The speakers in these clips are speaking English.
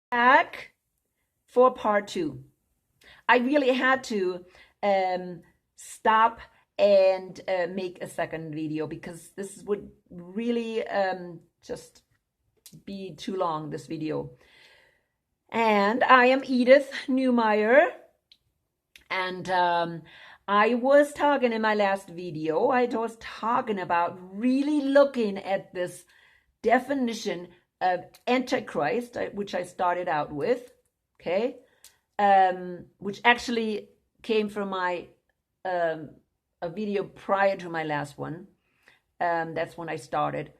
Back for part 2. I really had to stop and make a second video because this would really just be too long, this video. And I am Edith Newmeyer, and I was talking in my last video, I was talking about really looking at this definition of Antichrist, which I started out with, okay, which actually came from my a video prior to my last one. That's when I started.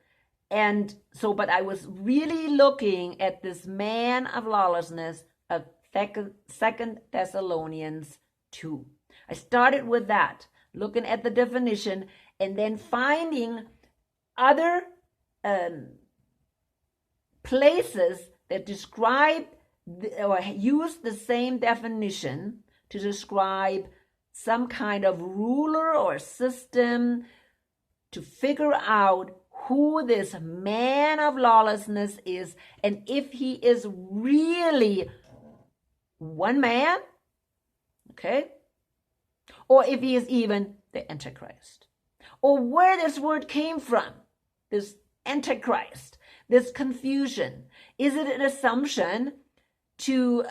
And so, but I was really looking at this man of lawlessness of Second Thessalonians 2. I started with that, looking at the definition, and then finding other places that describe or use the same definition to describe some kind of ruler or system, to figure out who this man of lawlessness is, and if he is really one man, okay, or if he is even the Antichrist, or where this word came from, this Antichrist, this confusion. Is it an assumption to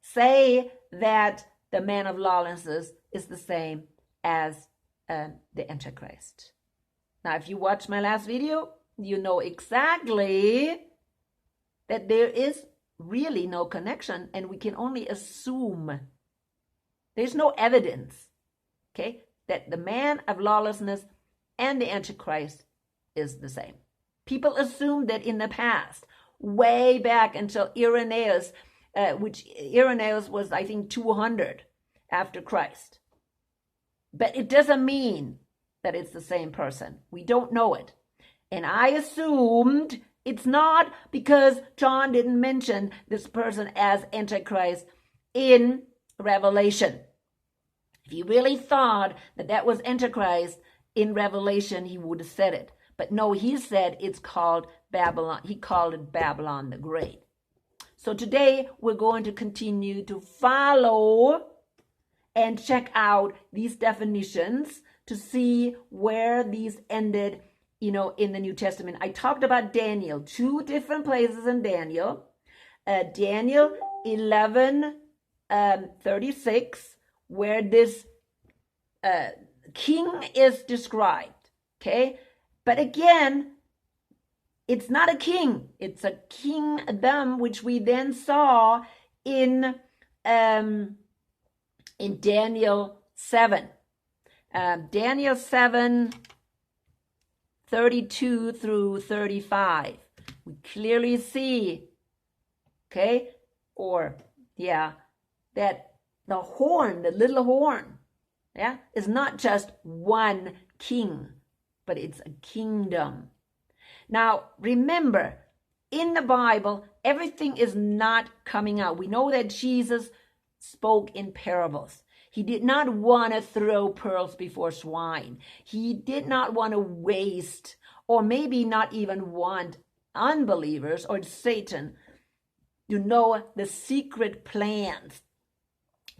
say that the man of lawlessness is the same as the Antichrist? Now, if you watch my last video, you know exactly that there is really no connection, and we can only assume. There's no evidence, okay, that the man of lawlessness and the Antichrist is the same. People assumed that in the past, way back until Irenaeus, which Irenaeus was, I think, 200 after Christ. But it doesn't mean that it's the same person. We don't know it. And I assumed it's not because John didn't mention this person as Antichrist in Revelation. If he really thought that that was Antichrist in Revelation, he would have said it. But no, he said it's called Babylon. He called it Babylon the Great. So today we're going to continue to follow and check out these definitions to see where these ended, in the New Testament. I talked about Daniel, 2 different places in Daniel. Daniel 11:36, where this king is described, okay? But again, it's not a king. It's a kingdom, which we then saw in Daniel 7. Daniel 7:32 through 35. We clearly see, okay, that the horn, the little horn, is not just one king, but it's a kingdom. Now, remember, in the Bible, everything is not coming out. We know that Jesus spoke in parables. He did not want to throw pearls before swine. He did not want to waste, or maybe not even want unbelievers or Satan to know the secret plans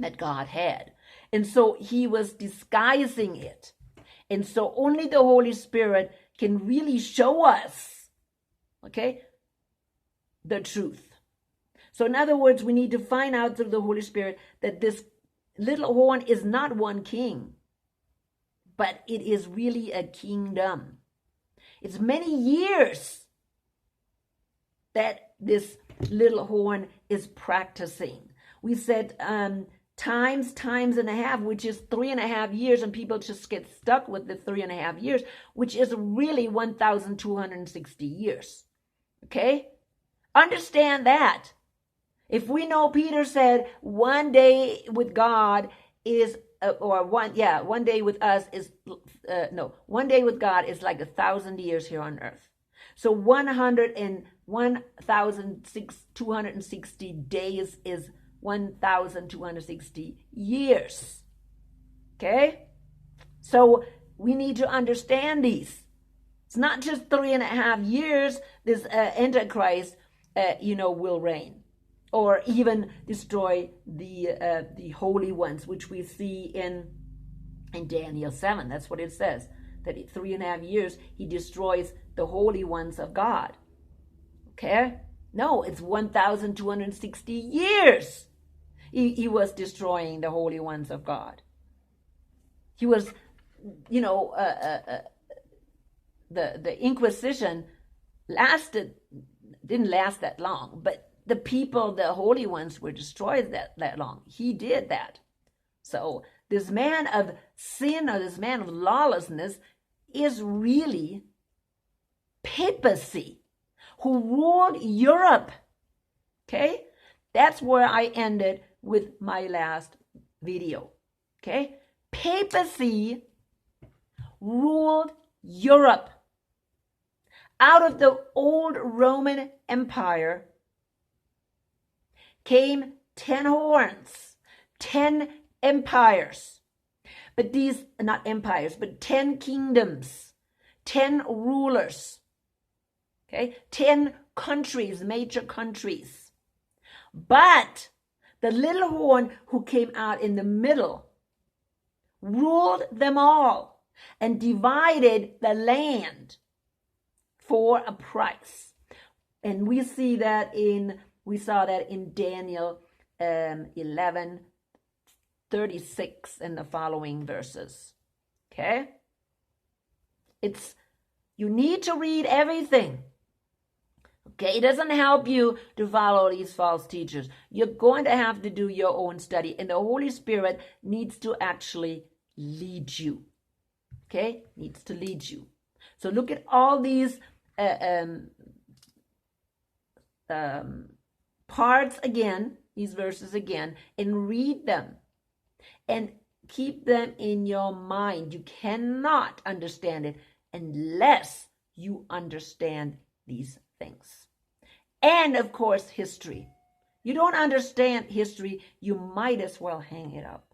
that God had. And so he was disguising it. And so only the Holy Spirit can really show us, okay, the truth. So in other words, we need to find out through the Holy Spirit that this little horn is not one king, but it is really a kingdom. It's many years that this little horn is practicing. We said times and a half, which is 3.5 years, and people just get stuck with the 3.5 years, which is really 1,260 years. Okay? Understand that. If we know Peter said one day with God is, one day with us is, one day with God is like 1,000 years here on earth. So 1,260 days is 1,260 years. Okay? So we need to understand these. It's not just 3.5 years this Antichrist, will reign. or even destroy the holy ones, which we see in Daniel 7. That's what it says, that in 3.5 years he destroys the holy ones of God. Okay? No, it's 1,260 years he was destroying the holy ones of God. He was, the Inquisition didn't last that long, but the people, the holy ones, were destroyed that long. He did that. So this man of sin, or this man of lawlessness, is really papacy, who ruled Europe. Okay? That's where I ended with my last video. Okay? Papacy ruled Europe. Out of the old Roman Empire came 10 horns, 10 empires. But these, not empires, but 10 kingdoms, 10 rulers. Okay? 10 countries, major countries. But the little horn who came out in the middle ruled them all and divided the land for a price. And we saw that in Daniel 11:36 and the following verses. Okay? You need to read everything. Okay, it doesn't help you to follow these false teachers. You're going to have to do your own study, and the Holy Spirit needs to actually lead you. Okay, needs to lead you. So look at all these parts again, these verses again, and read them, and keep them in your mind. You cannot understand it unless you understand these things. And of course, history. You don't understand history, you might as well hang it up.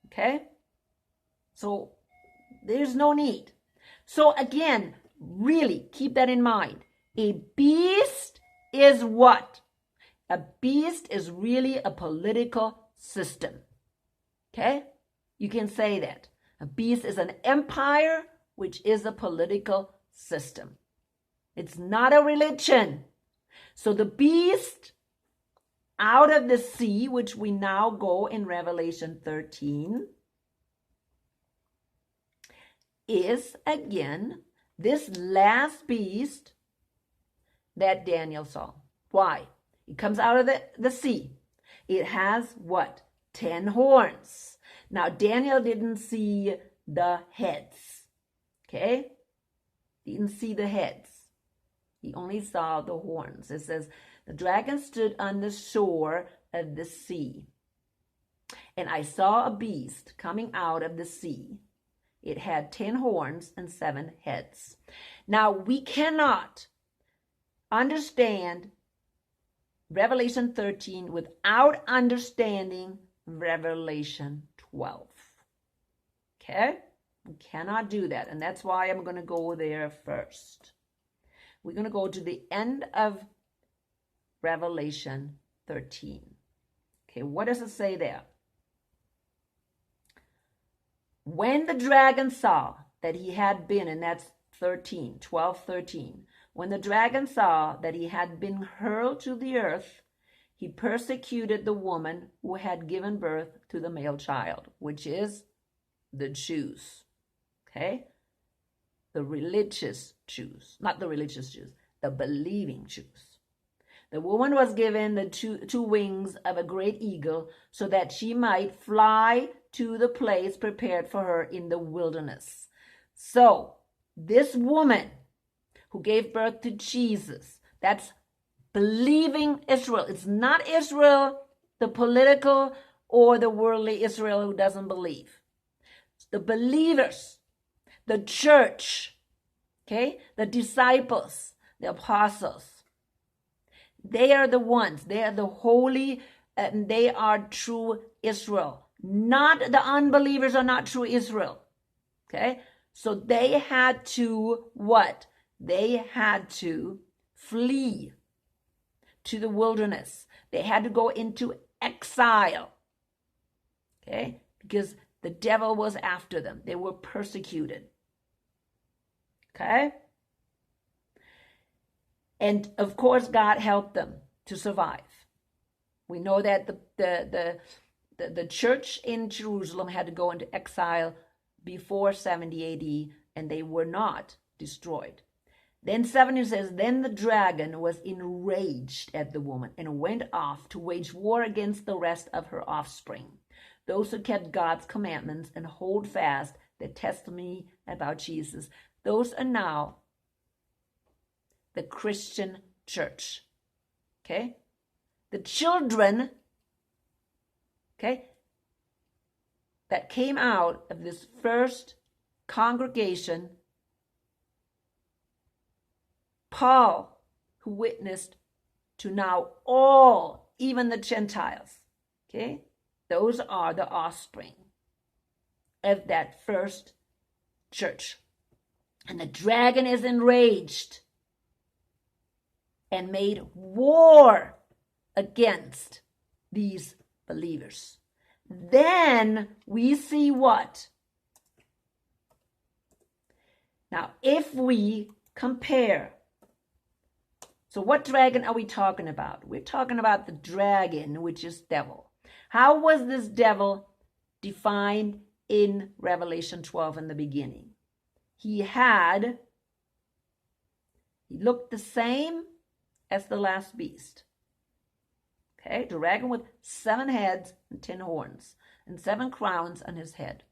Okay? So there's no need. So again, really keep that in mind. A beast is what? A beast is really a political system. Okay? You can say that. A beast is an empire, which is a political system. It's not a religion. So the beast out of the sea, which we now go in Revelation 13, is again this last beast that Daniel saw. Why? It comes out of the sea. It has what? 10 horns. Now, Daniel didn't see the heads. Okay? Didn't see the heads. He only saw the horns. It says, the dragon stood on the shore of the sea. And I saw a beast coming out of the sea. It had 10 horns and 7 heads. Now, we cannot understand Revelation 13 without understanding Revelation 12. Okay? We cannot do that. And that's why I'm going to go there first. We're going to go to the end of Revelation 13. Okay, what does it say there? When the dragon saw that he had been, and that's 12:13. When the dragon saw that he had been hurled to the earth, he persecuted the woman who had given birth to the male child, which is the Jews. Okay? The religious Jews. Not the religious Jews, the believing Jews. The woman was given the two wings of a great eagle so that she might fly to the place prepared for her in the wilderness. So, this woman who gave birth to Jesus, that's believing Israel. It's not Israel, the political or the worldly Israel who doesn't believe. It's the believers, the church, okay, the disciples, the apostles. They are the ones, they are the holy, and they are true Israel. Not the unbelievers are not true Israel. Okay? So they had to what? They had to flee to the wilderness. They had to go into exile. Okay? Because the devil was after them. They were persecuted. Okay? And of course, God helped them to survive. We know that the church in Jerusalem had to go into exile before 70 AD, and they were not destroyed. Then 70 says, then the dragon was enraged at the woman and went off to wage war against the rest of her offspring, those who kept God's commandments and hold fast the testimony about Jesus. Those are now the Christian church. Okay? The children, okay, that came out of this first congregation, Paul, who witnessed to now all, even the Gentiles, okay? Those are the offspring of that first church. And the dragon is enraged and made war against these believers. Then we see what? Now, if we compare, so what dragon are we talking about? We're talking about the dragon, which is devil. How was this devil defined in Revelation 12 in the beginning? He looked the same as the last beast. Okay, dragon with 7 heads and 10 horns and 7 crowns on his head.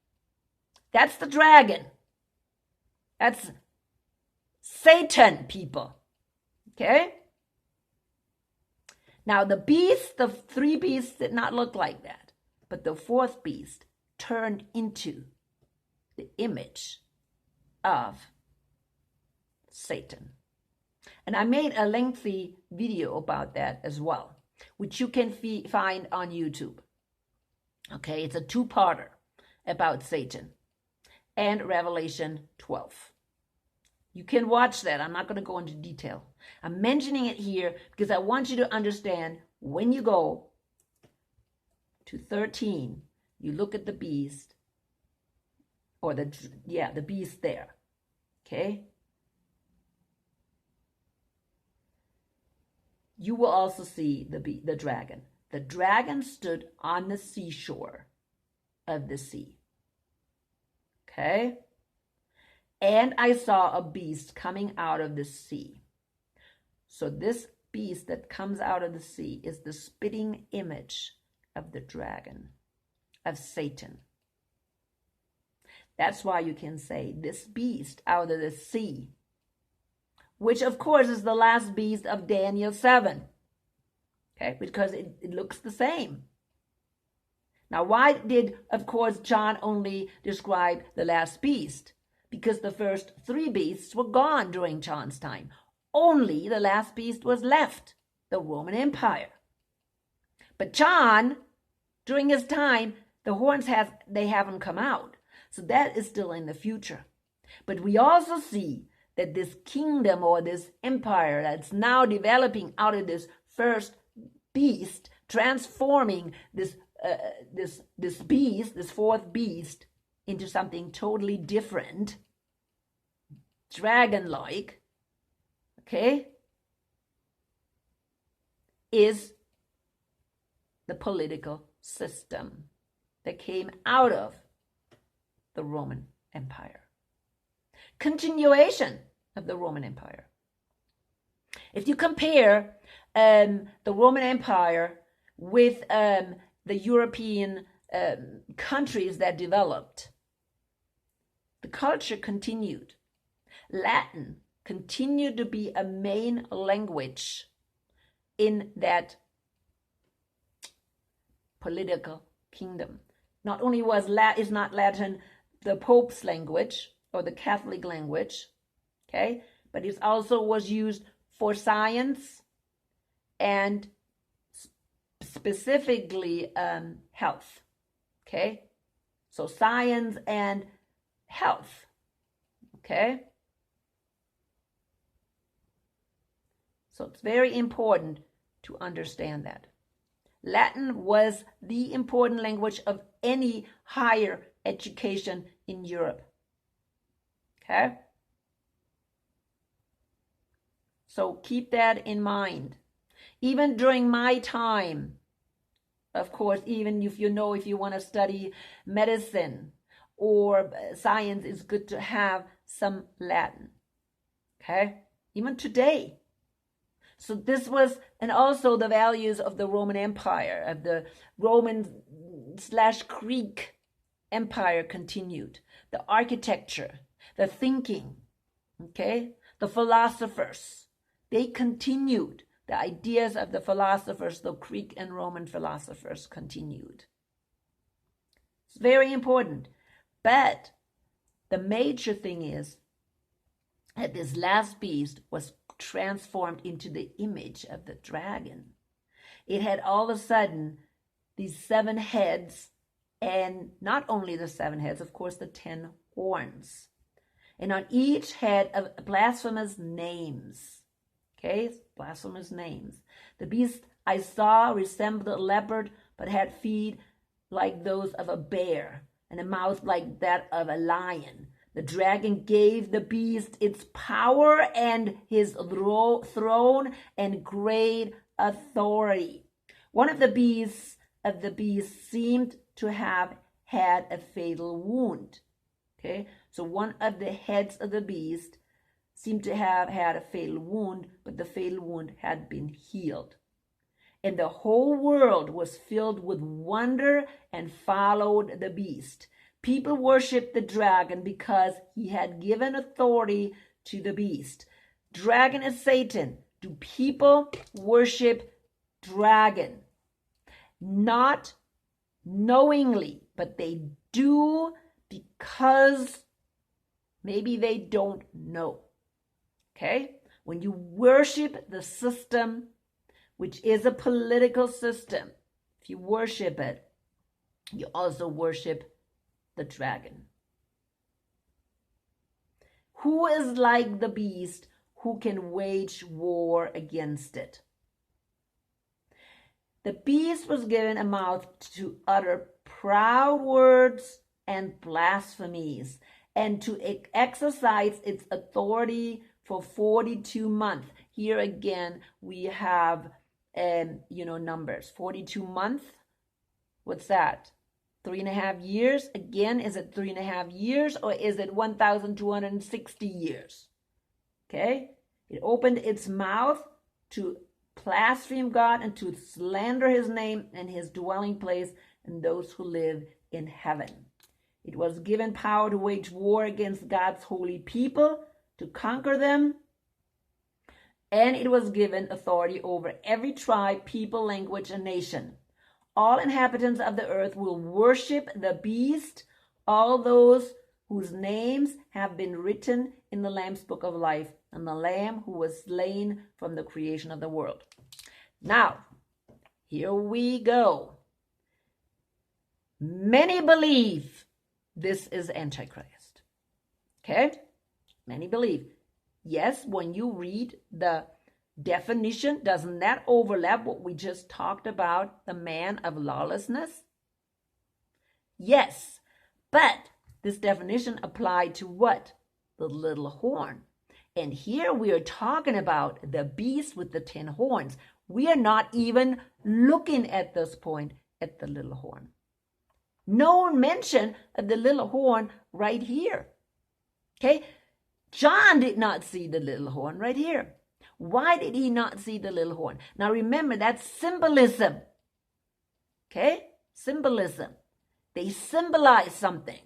That's the dragon. That's Satan, people. Okay? Now the 3 beasts did not look like that. But the 4th beast turned into the image of Satan. And I made a lengthy video about that as well, which you can find on YouTube. Okay, it's a 2-parter about Satan and Revelation 12. You can watch that. I'm not going to go into detail. I'm mentioning it here because I want you to understand when you go to 13, you look at the beast, or the beast there. Okay? You will also see the dragon. The dragon stood on the seashore of the sea. Okay? And I saw a beast coming out of the sea. So this beast that comes out of the sea is the spitting image of the dragon, of Satan. That's why you can say this beast out of the sea, which of course is the last beast of Daniel 7. Okay, because it looks the same. Now, why did, of course, John only describe the last beast? Because the first 3 beasts were gone during John's time. Only the last beast was left, the Roman Empire. But John, during his time, the horns haven't come out. So that is still in the future. But we also see that this kingdom or this empire that's now developing out of this first beast, transforming this beast, this 4th beast, into something totally different, dragon-like, okay, is the political system that came out of the Roman Empire. Continuation of the Roman Empire. If you compare the Roman Empire with the European countries that developed, the culture continued. Latin continued to be a main language in that political kingdom. Not only is not Latin the Pope's language or the Catholic language, okay, but it also was used for science and specifically health, okay? So science and health, okay? So it's very important to understand that. Latin was the important language of any higher education in Europe. Okay? So keep that in mind. Even during my time, of course, even if you want to study medicine or science, it's good to have some Latin. Okay? Even today. So this was, and also the values of the Roman Empire, of the Roman/Greek Empire continued. The architecture, the thinking, okay? The philosophers, they continued. The ideas of the philosophers, the Greek and Roman philosophers, continued. It's very important. But the major thing is that this last beast was transformed into the image of the dragon. It had all of a sudden these 7 heads, and not only the 7 heads, of course, the 10 horns. And on each head of blasphemous names. Okay, blasphemous names. The beast I saw resembled a leopard, but had feet like those of a bear, and a mouth like that of a lion. The dragon gave the beast its power and his throne and great authority. One of the beasts seemed to have had a fatal wound. Okay, so one of the heads of the beast seemed to have had a fatal wound, but the fatal wound had been healed. And the whole world was filled with wonder and followed the beast. People worshiped the dragon because he had given authority to the beast. Dragon is Satan. Do people worship dragon? Not knowingly, but they do because maybe they don't know. Okay? When you worship the system, which is a political system, if you worship it, you also worship the dragon. Who is like the beast who can wage war against it? The beast was given a mouth to utter proud words and blasphemies, and to exercise its authority for 42 months. Here again, we have, numbers. 42 months. What's that? 3.5 years? Again, is it 3.5 years or is it 1,260 years? Okay? It opened its mouth to blaspheme God and to slander his name and his dwelling place and those who live in heaven. It was given power to wage war against God's holy people, to conquer them, and it was given authority over every tribe, people, language, and nation. All inhabitants of the earth will worship the beast, all those whose names have been written in the Lamb's book of life, and the Lamb who was slain from the creation of the world. Now, here we go. Many believe this is Antichrist. Okay? Many believe. Yes, when you read the definition, doesn't that overlap what we just talked about, the man of lawlessness? Yes, but this definition applied to what? The little horn. And here we are talking about the beast with the 10 horns. We are not even looking at this point at the little horn. No mention of the little horn right here. Okay? John did not see the little horn right here. Why did he not see the little horn? Now remember, that's symbolism. Okay? Symbolism. They symbolize something.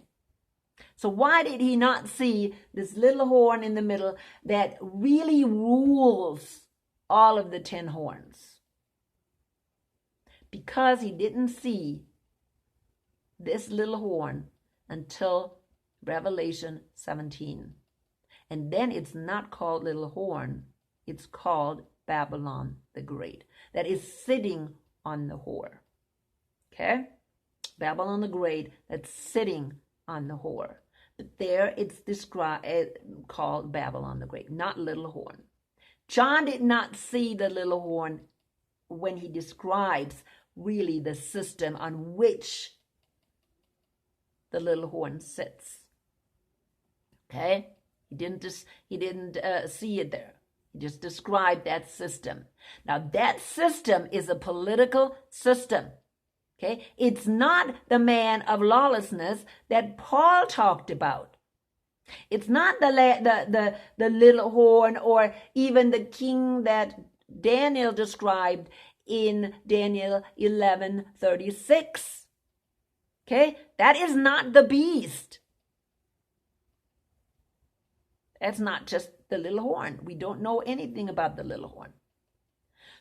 So why did he not see this little horn in the middle that really rules all of the 10 horns? Because he didn't see this little horn until Revelation 17. And then it's not called little horn. It's called Babylon the Great. That is sitting on the whore. Okay? Babylon the Great, that's sitting on the whore. But there it's described called Babylon the Great, not little horn. John did not see the little horn when he describes really the system on which the little horn sits. Okay? He didn't see it there. He just described that system. Now, that system is a political system. Okay? It's not the man of lawlessness that Paul talked about. It's not the little horn or even the king that Daniel described in Daniel 11:36. Okay? That is not the beast. That's not just the little horn. We don't know anything about the little horn.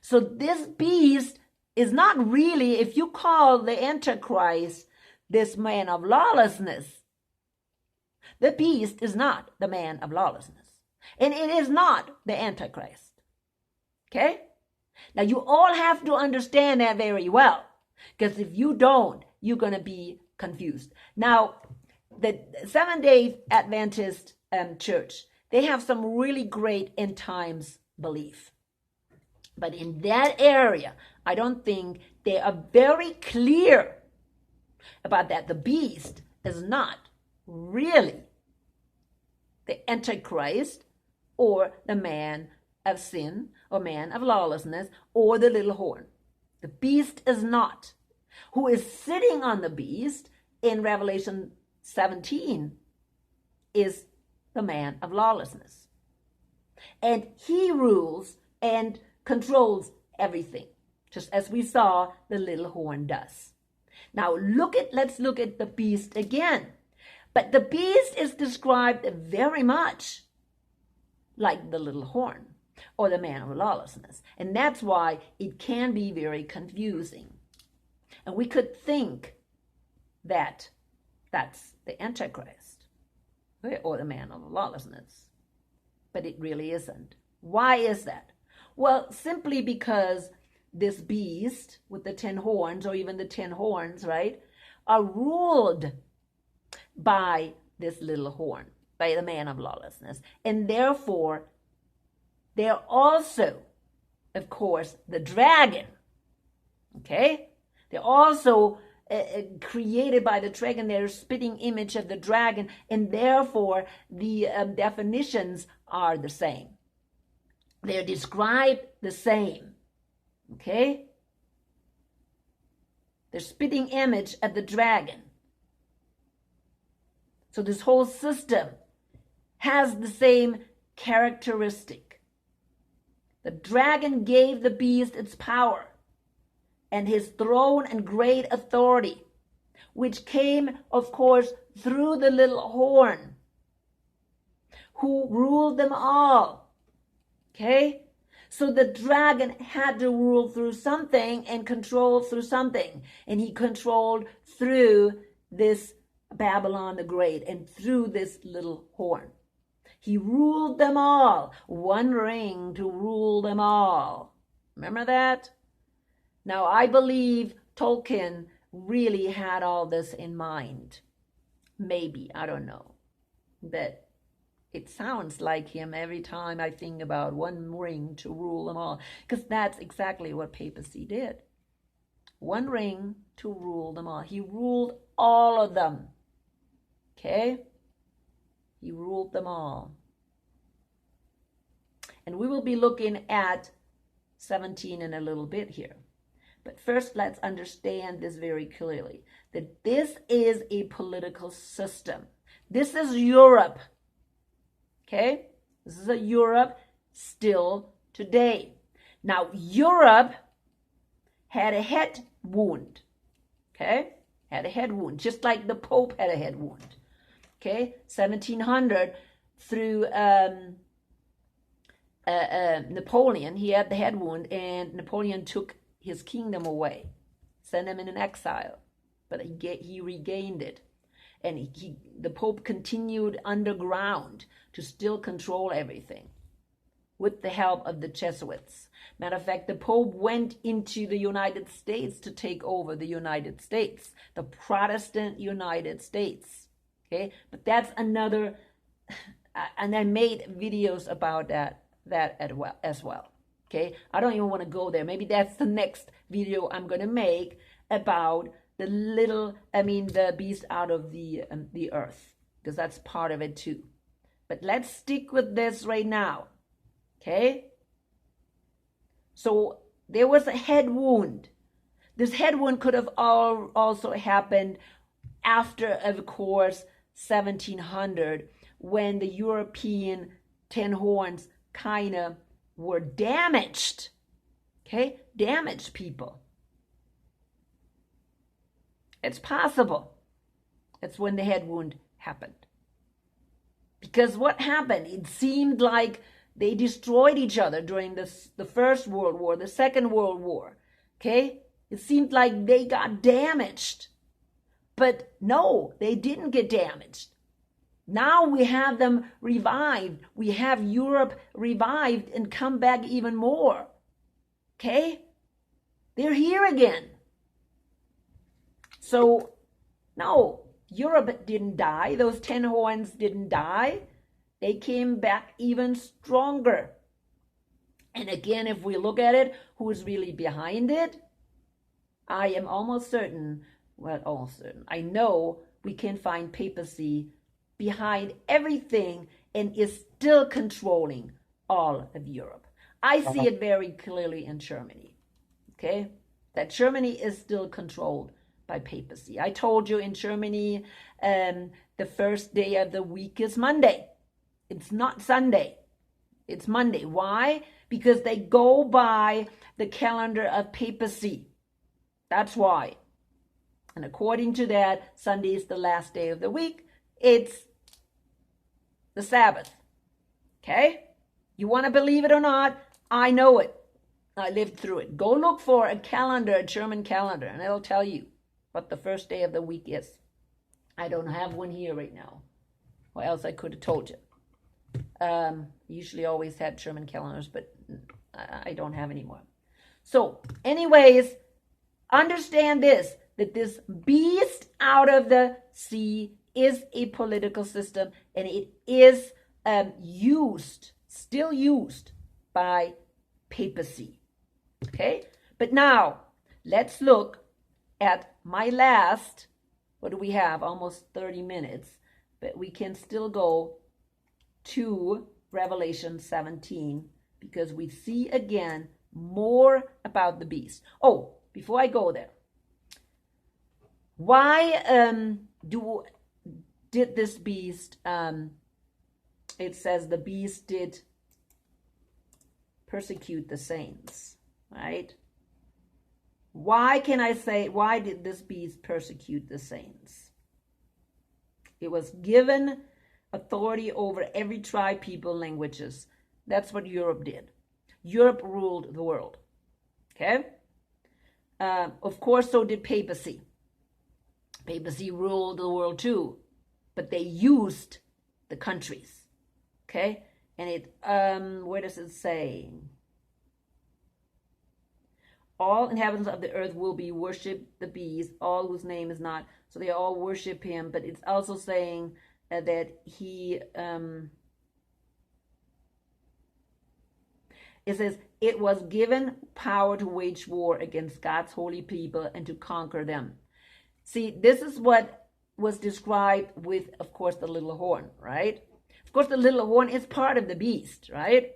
So this beast is not really, if you call the Antichrist this man of lawlessness, the beast is not the man of lawlessness. And it is not the Antichrist. Okay? Now you all have to understand that very well. Because if you don't, you're going to be confused. Now, the Seventh-day Adventist church, they have some really great end times belief. But in that area, I don't think they are very clear about that. The beast is not really the Antichrist or the man of sin or man of lawlessness or the little horn. The beast is not. Who is sitting on the beast in Revelation 17 is the man of lawlessness. And he rules and controls everything, just as we saw the little horn does. Now let's look at the beast again. But the beast is described very much like the little horn or the man of lawlessness. And that's why it can be very confusing. And we could think that that's the Antichrist or the man of lawlessness. But it really isn't. Why is that? Well, simply because this beast with the 10 horns, or even the 10 horns, right, are ruled by this little horn, by the man of lawlessness. And therefore, they're also, of course, the dragon. Okay? They're also created by the dragon. They're a spitting image of the dragon, and therefore the definitions are the same. They're described the same. Okay? The spitting image of the dragon. So this whole system has the same characteristic. The dragon gave the beast its power and his throne and great authority, which came, of course, through the little horn, who ruled them all. Okay? So the dragon had to rule through something and control through something. And he controlled through this Babylon the Great and through this little horn. He ruled them all. One ring to rule them all. Remember that? Now, I believe Tolkien really had all this in mind. Maybe, I don't know. But it sounds like him every time I think about one ring to rule them all. Because that's exactly what papacy did. One ring to rule them all. He ruled all of them. Okay? He ruled them all. And we will be looking at 17 in a little bit here. But first, let's understand this very clearly, that this is a political system. This is Europe. Okay? This is a Europe still today. Now, Europe had a head wound. Okay? Had a head wound, just like the Pope had a head wound. Okay? 1700, through Napoleon, he had the head wound, and Napoleon took his kingdom away, sent him in an exile, but he regained it. And the Pope continued underground to still control everything with the help of the Jesuits. Matter of fact, the Pope went into the United States to take over the United States, the Protestant United States. Okay, but that's another, and I made videos about that as well. Okay, I don't even want to go there. Maybe that's the next video I'm going to make about the beast out of the earth, because that's part of it too. But let's stick with this right now. Okay? So there was a head wound. This head wound could have also happened after, of course, 1700, when the European 10 horns kind of were damaged. Okay? Damaged people. It's possible. It's when the head wound happened. Because what happened? It seemed like they destroyed each other during the First World War, the Second World War. Okay? It seemed like they got damaged. But no, they didn't get damaged. Now we have them revived. We have Europe revived and come back even more. Okay? They're here again. So, no, Europe didn't die. Those 10 horns didn't die. They came back even stronger. And again, if we look at it, who's really behind it? I am almost certain, I know we can find papacy behind everything and is still controlling all of Europe. I see it very clearly in Germany, okay? That Germany is still controlled by papacy. I told you in Germany, the first day of the week is Monday. It's not Sunday. It's Monday. Why? Because they go by the calendar of papacy. That's why. And according to that, Sunday is the last day of the week. It's the Sabbath. Okay? You want to believe it or not? I know it. I lived through it. Go look for a calendar, a German calendar, and it'll tell you what the first day of the week is. I don't have one here right now, or else I could have told you. Usually always had German calendars, but I don't have anymore. So, anyways, understand this, that this beast out of the sea is a political system, and it is still used by papacy. Okay? But now, let's look at my last, what do we have? Almost 30 minutes. But we can still go to Revelation 17, because we see again more about the beast. Oh, before I go there, why did this beast, it says the beast did persecute the saints, right? Why did this beast persecute the saints? It was given authority over every tribe, people, languages. That's what Europe did. Europe ruled the world. Okay? Of course, so did papacy. Papacy ruled the world too, but they used the countries. Okay? And it, where does it say? All inhabitants of the earth will be worship the beast, all whose name is not. So they all worship him, but it's also saying that he, it says, it was given power to wage war against God's holy people and to conquer them. See, this is what was described with, of course, the little horn, right? Of course, the little horn is part of the beast, right?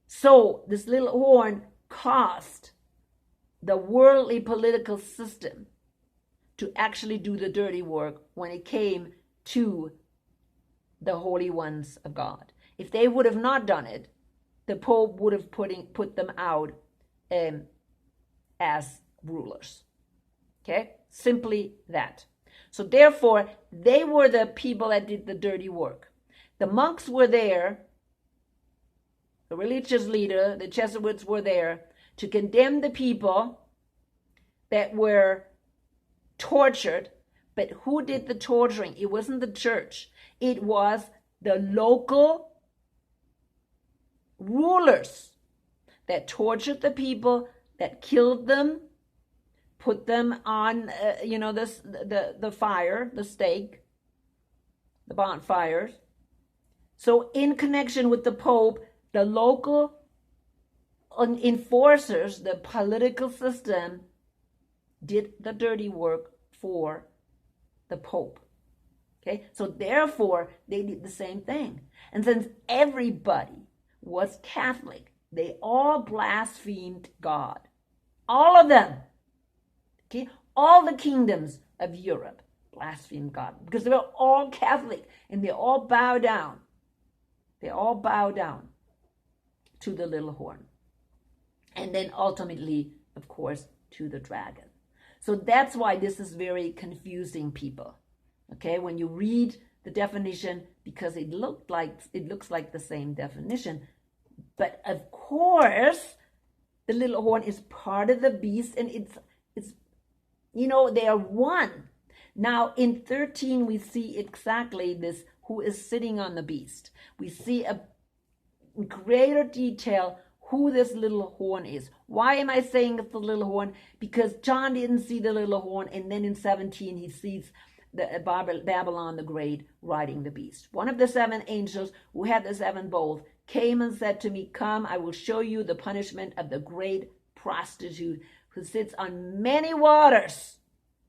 So this little horn caused the worldly political system to actually do the dirty work when it came to the holy ones of God. If they would have not done it, the Pope would have put them out as rulers. Okay? Simply that. So therefore, they were the people that did the dirty work. The monks were there, the religious leader, the Jesuits were there to condemn the people that were tortured. But who did the torturing? It wasn't the church. It was the local rulers that tortured the people, that killed them, put them on, the fire, the stake, the bonfires. So in connection with the Pope, the local enforcers, the political system, did the dirty work for the Pope. Okay, so therefore they did the same thing. And since everybody was Catholic, they all blasphemed God. All of them. Okay, all the kingdoms of Europe blasphemed God because they were all Catholic and they all bow down. They all bow down to the little horn. And then ultimately, of course, to the dragon. So that's why this is very confusing, people. Okay, when you read the definition, because it looks like the same definition. But of course, the little horn is part of the beast, and it's they are one. Now in 13 we see exactly this, who is sitting on the beast. We see in greater detail who this little horn is. Why am I saying it's the little horn? Because John didn't see the little horn, and then in 17 he sees the Babylon the Great riding the beast. One of the 7 angels who had the 7 bowls came and said to me, "Come, I will show you the punishment of the great prostitute who sits on many waters,"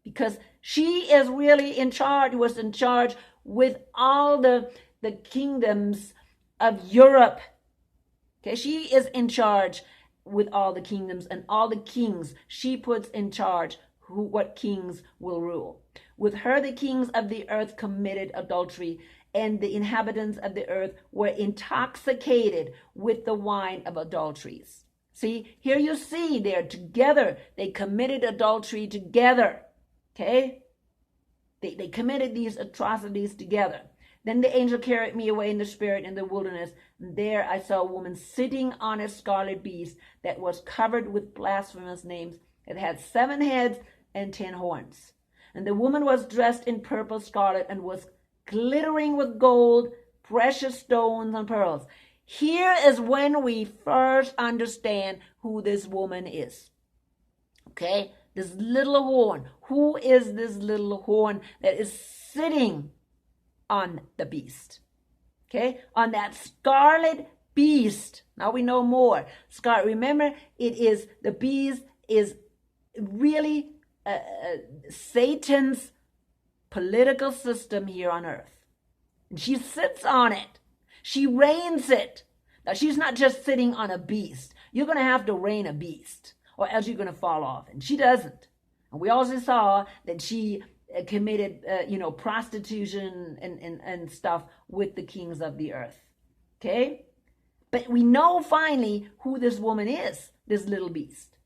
because she is really in charge, was in charge with all the kingdoms of Europe. Okay, she is in charge with all the kingdoms, and all the kings she puts in charge what kings will rule. With her the kings of the earth committed adultery, and the inhabitants of the earth were intoxicated with the wine of adulteries. See, here you see they're together. They committed adultery together. Okay? They committed these atrocities together. Then the angel carried me away in the spirit in the wilderness, and there I saw a woman sitting on a scarlet beast that was covered with blasphemous names. It had 7 heads and 10 horns. And the woman was dressed in purple scarlet and was glittering with gold, precious stones, and pearls. Here is when we first understand who this woman is. Okay? This little horn. Who is this little horn that is sitting on the beast? Okay? On that scarlet beast. Now we know more. Remember, the beast is really Satan's political system here on earth. And she sits on it. She reigns it. Now, she's not just sitting on a beast. You're going to have to reign a beast, or else you're going to fall off. And she doesn't. And we also saw that she committed, prostitution and stuff with the kings of the earth. Okay? But we know finally who this woman is, this little beast.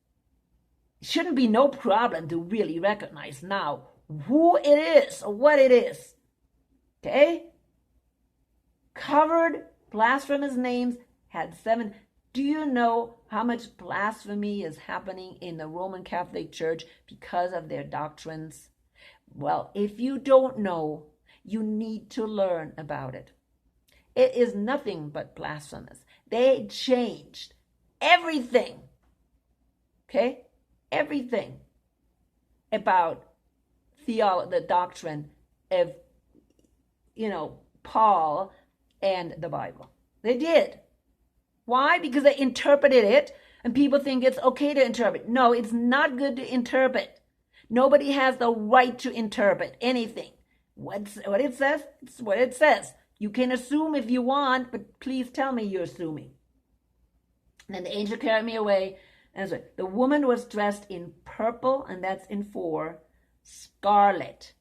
It shouldn't be no problem to really recognize now who it is or what it is. Okay? Covered blasphemous names, had 7. Do you know how much blasphemy is happening in the Roman Catholic Church because of their doctrines? Well, if you don't know, you need to learn about it. It is nothing but blasphemous. They changed everything. Okay? Everything about the doctrine of, Paul and the Bible. They did. Why? Because they interpreted it, and people think it's okay to interpret. No, it's not good to interpret. Nobody has the right to interpret anything. What it says, it's what it says. You can assume if you want, but please tell me you're assuming. And then the angel carried me away. And the woman was dressed in purple, and that's in 4, scarlet.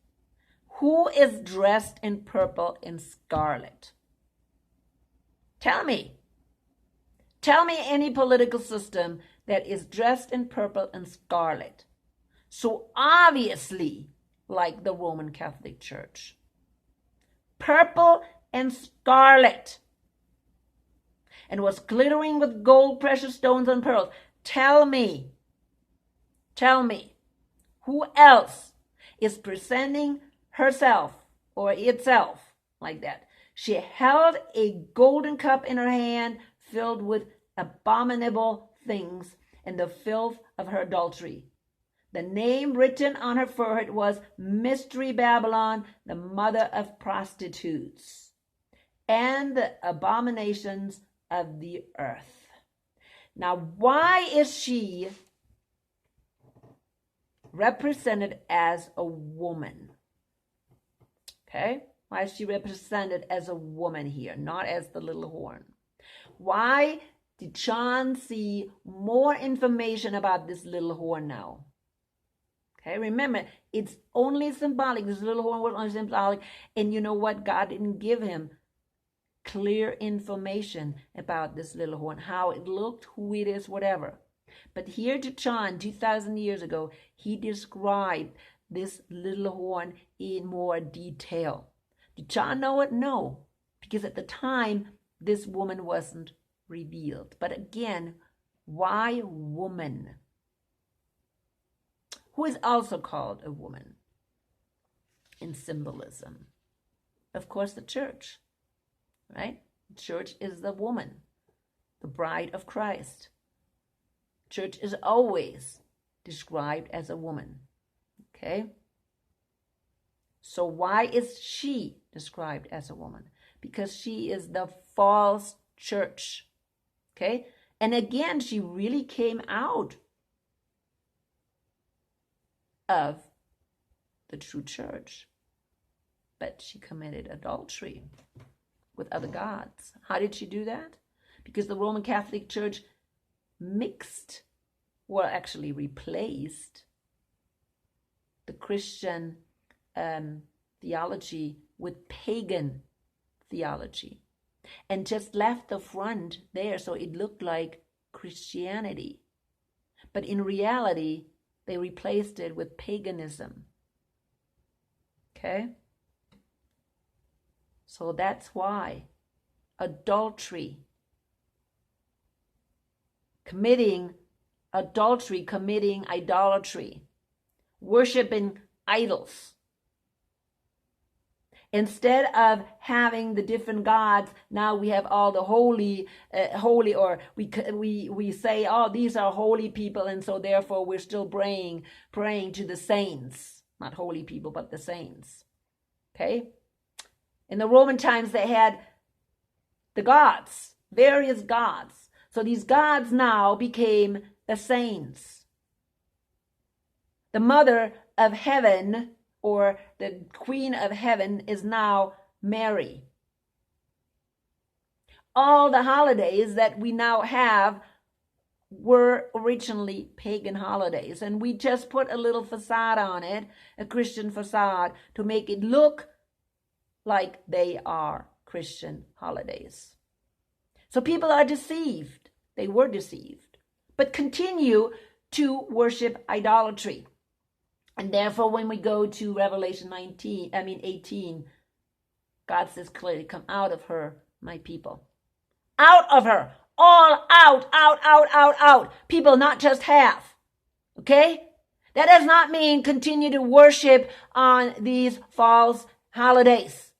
Who is dressed in purple and scarlet? Tell me. Tell me any political system that is dressed in purple and scarlet. So obviously, like the Roman Catholic Church. Purple and scarlet. And was glittering with gold, precious stones, and pearls. Tell me, who else is presenting herself or itself like that? She held a golden cup in her hand filled with abominable things and the filth of her adultery. The name written on her forehead was Mystery Babylon, the mother of prostitutes and the abominations of the earth. Now, why is she represented as a woman? Okay? Why is she represented as a woman here, not as the little horn? Why did John see more information about this little horn now? Okay, remember, it's only symbolic. This little horn was only symbolic. And you know what? God didn't give him clear information about this little horn, how it looked, who it is, whatever. But here to John, 2,000 years ago, he described this little horn in more detail. Did John know it? No, because at the time, this woman wasn't revealed. But again, why woman? Who is also called a woman in symbolism? Of course, the church, right? The church is the woman, the bride of Christ. Church is always described as a woman, okay? So why is she described as a woman? Because she is the false church, okay? And again, she really came out of the true church, but she committed adultery with other gods. How did she do that? Because the Roman Catholic Church mixed, or actually replaced, the Christian theology with pagan theology, and just left the front there so it looked like Christianity. But in reality, they replaced it with paganism. Okay? So that's why adultery, committing idolatry, worshiping idols. Instead of having the different gods, now we have all the holy, or we say, oh, these are holy people, and so therefore we're still praying to the saints, not holy people, but the saints. Okay? In the Roman times, they had the gods, various gods. So these gods now became the saints. The mother of heaven, or the queen of heaven, is now Mary. All the holidays that we now have were originally pagan holidays, and we just put a little facade on it, a Christian facade, to make it look like they are Christian holidays. So people are deceived. They were deceived, but continue to worship idolatry. And therefore, when we go to Revelation 18, God says clearly, come out of her, my people. Out of her. All out, out, out, out, out. People, not just half. Okay? That does not mean continue to worship on these false holidays.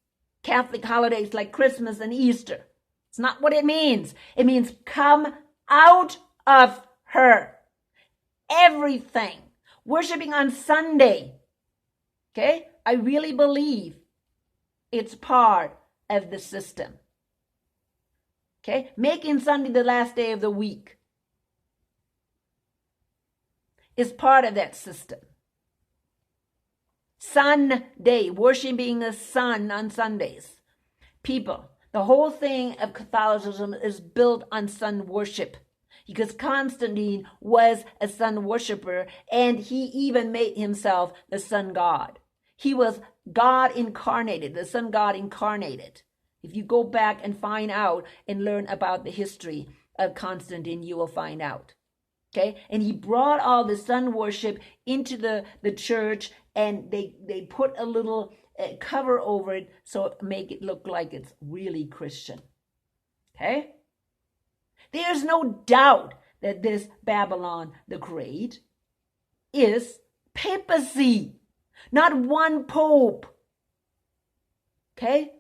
Catholic holidays like Christmas and Easter. It's not what it means. It means come out of her. Everything. Worshipping on Sunday, okay? I really believe it's part of the system, okay? Making Sunday the last day of the week is part of that system. Sunday, worshiping the sun on Sundays. People, the whole thing of Catholicism is built on sun worship. Because Constantine was a sun worshiper, and he even made himself the sun god. He was God incarnated, the sun god incarnated. If you go back and find out and learn about the history of Constantine, you will find out. Okay? And he brought all the sun worship into the church, and they put a little cover over it so make it look like it's really Christian. Okay? There's no doubt that this Babylon the Great is papacy, not one pope. Okay?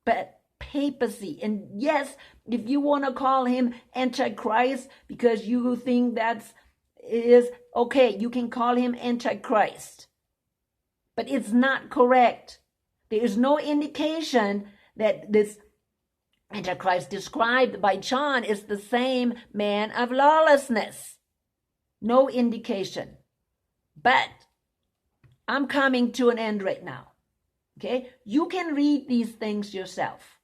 But papacy. And yes, if you want to call him Antichrist because you think is okay, you can call him Antichrist. But it's not correct. There is no indication that this Antichrist described by John is the same man of lawlessness. No indication. But I'm coming to an end right now. Okay? You can read these things yourself.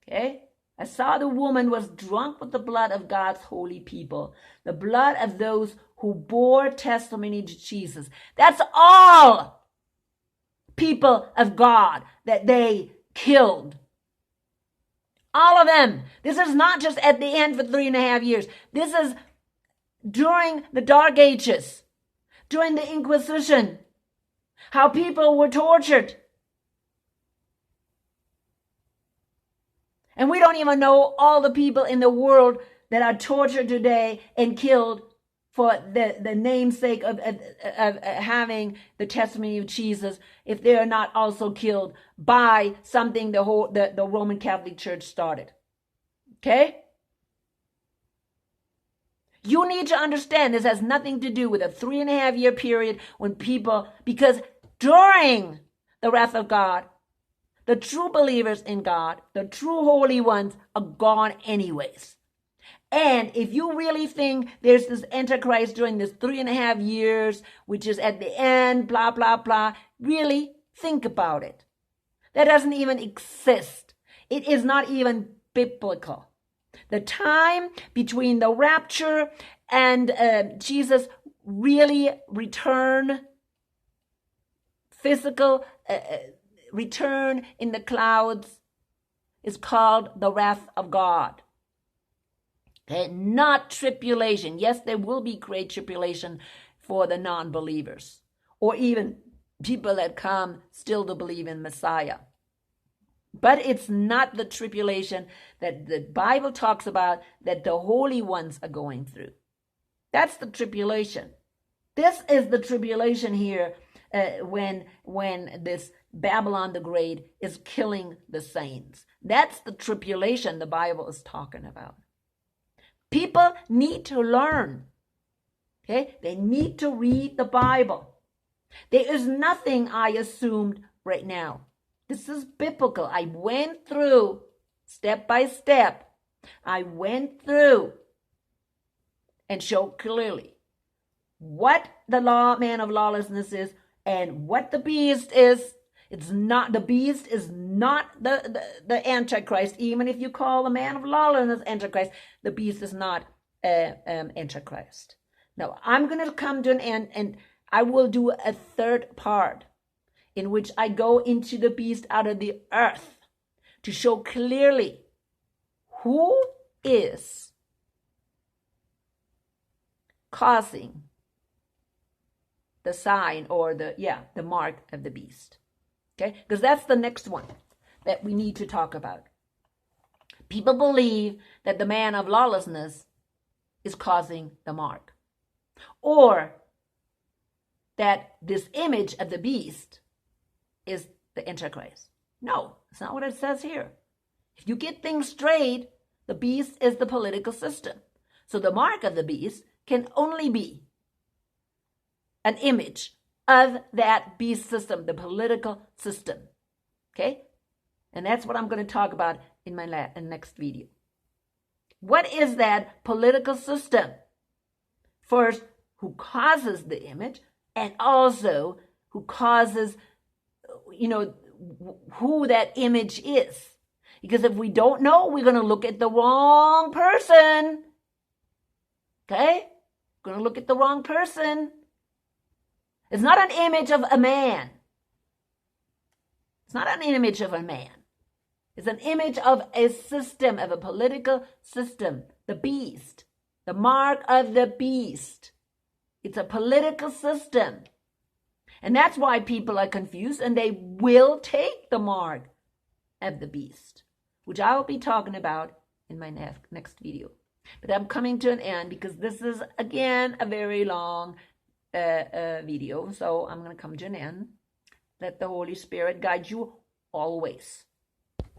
Okay? I saw the woman was drunk with the blood of God's holy people, the blood of those who bore testimony to Jesus. That's all people of God that they killed. All of them. This is not just at the end for 3.5 years. This is during the Dark Ages, during the Inquisition, how people were tortured. And we don't even know all the people in the world that are tortured today and killed for the namesake of having the testimony of Jesus, if they are not also killed by something the Roman Catholic Church started. Okay? You need to understand this has nothing to do with a 3.5 year period when people, because during the wrath of God, the true believers in God, the true holy ones are gone anyways. And if you really think there's this Antichrist during this 3.5 years, which is at the end, blah, blah, blah, really think about it. That doesn't even exist. It is not even biblical. The time between the rapture and Jesus really return, physical return in the clouds, is called the wrath of God. Okay? Not tribulation. Yes, there will be great tribulation for the non-believers, or even people that come still to believe in Messiah. But it's not the tribulation that the Bible talks about that the holy ones are going through. That's the tribulation. This is the tribulation here when this Babylon the Great is killing the saints. That's the tribulation the Bible is talking about. People need to learn. Okay? They need to read the Bible. There is nothing I assumed right now. This is biblical. I went through step by step. I went through and showed clearly what the man of lawlessness is and what the beast is. It's not, the beast is not the Antichrist. Even if you call the man of lawlessness Antichrist, the beast is not Antichrist. Now, I'm going to come to an end, and I will do a third part in which I go into the beast out of the earth to show clearly who is causing the sign or the mark of the beast. Okay? Because that's the next one that we need to talk about. People believe that the man of lawlessness is causing the mark, or that this image of the beast is the Antichrist. No, it's not what it says here. If you get things straight, the beast is the political system. So the mark of the beast can only be an image of that beast system, the political system. Okay? And that's what I'm going to talk about in my next video. What is that political system? First, who causes the image, and also who causes, who that image is. Because if we don't know, we're going to look at the wrong person. Okay? We're going to look at the wrong person. It's not an image of a man. It's not an image of a man. It's an image of a system, of a political system. The beast. The mark of the beast. It's a political system. And that's why people are confused, and they will take the mark of the beast, which I will be talking about in my next video. But I'm coming to an end because this is, again, a very long video. So I'm going to come to an end. Let the Holy Spirit guide you always.